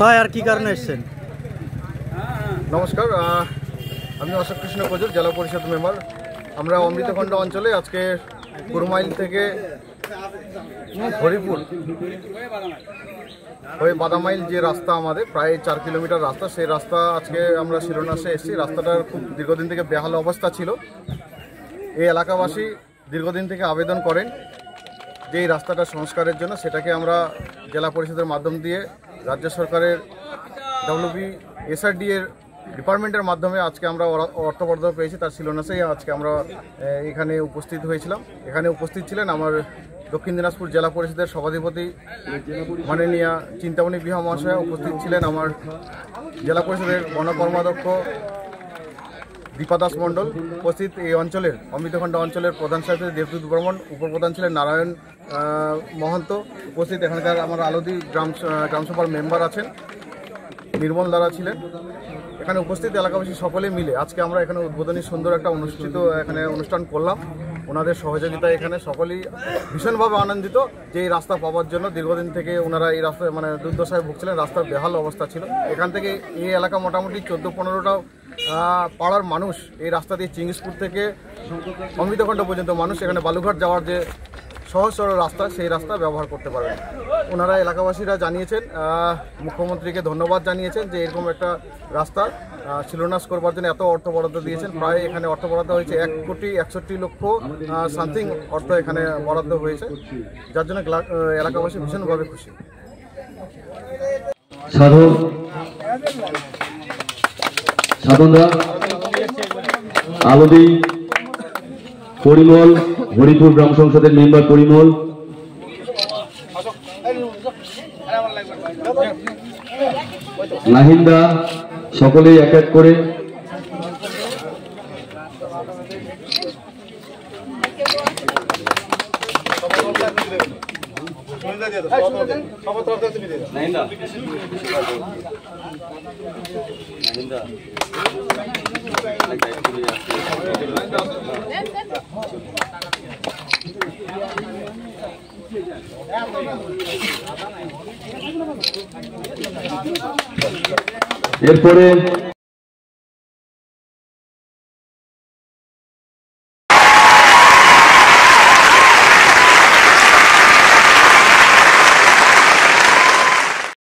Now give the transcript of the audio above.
কোথায় আর কি কারণে এসেছেন? নমস্কার, আমি অশোক কৃষ্ণ কজুর, জেলা পরিষদ মেম্বার। আমরা অমৃতখণ্ড অঞ্চলে আজকে কুরমাইল থেকে হরিপুর হয়ে বাদামাইল যে রাস্তা, আমাদের প্রায় 4 কিলোমিটার রাস্তা, সেই রাস্তা আজকে আমরা শিলান্যাসে এসেছি। রাস্তাটার খুব দীর্ঘদিন থেকে বেহাল অবস্থা ছিল। এই এলাকাবাসী দীর্ঘদিন থেকে আবেদন করেন যে এই রাস্তাটা সংস্কারের জন্য। সেটাকে আমরা জেলা পরিষদের মাধ্যম দিয়ে রাজ্য সরকারের WBSRD এর ডিপার্টমেন্টের মাধ্যমে আজকে আমরা অর্থ বরাদ্দ পেয়েছি। তার শিলান্যাসেই আজকে আমরা এখানে উপস্থিত হয়েছিলাম। এখানে উপস্থিত ছিলেন আমার দক্ষিণ দিনাজপুর জেলা পরিষদের সভাধিপতি মাননীয়া চিন্তামণি বিহা মহাশয়া, উপস্থিত ছিলেন আমার জেলা পরিষদের বনকর্মাধ্যক্ষ দীপা দাস মণ্ডল, উপস্থিত এই অঞ্চলের অমৃতখণ্ড অঞ্চলের প্রধান সাহেব দেবদূত বর্মন, উপপ্রধান ছিলেন নারায়ণ মহন্ত, উপস্থিত এখানকার আমার আলোদি গ্রামসভার মেম্বার আছেন, নির্মল দ্বারা ছিলেন। এখানে উপস্থিত এলাকাবাসী সকলে মিলে আজকে আমরা এখানে উদ্বোধনী সুন্দর একটা অনুষ্ঠান করলাম। ওনাদের সহযোগিতায় এখানে সকলেই ভীষণভাবে আনন্দিত যে এই রাস্তা পাওয়ার জন্য। দীর্ঘদিন থেকে ওনারা এই রাস্তায় দুর্দশায় ভুগছিলেন, রাস্তার বেহাল অবস্থা ছিল। এখান থেকে এই এলাকা মোটামুটি 14-15টা পাড়ার মানুষ এই রাস্তা দিয়ে চিংসপুর থেকে অমৃতখণ্ড পর্যন্ত মানুষ এখানে বালুঘাট যাওয়ার যে সহজ সরল রাস্তা, সেই রাস্তা ব্যবহার করতে পারবেন। ওনারা এলাকাবাসীরা জানিয়েছেন, মুখ্যমন্ত্রীকে ধন্যবাদ জানিয়েছেন যে এরকম একটা রাস্তা শিলান্যাস করবার জন্য এত অর্থ বরাদ্দ দিয়েছেন। প্রায় এখানে অর্থ বরাদ্দ হয়েছে 1,61,00,000 সামথিং অর্থ এখানে বরাদ্দ হয়েছে, যার জন্য এলাকাবাসী ভীষণভাবে খুশি। সাধনদা, আলোদি, পরিমল, হরিপুর গ্রাম সংসদের মেম্বার পরিমল, নাহিন্দা, সকলেই এক এক করে এরপরে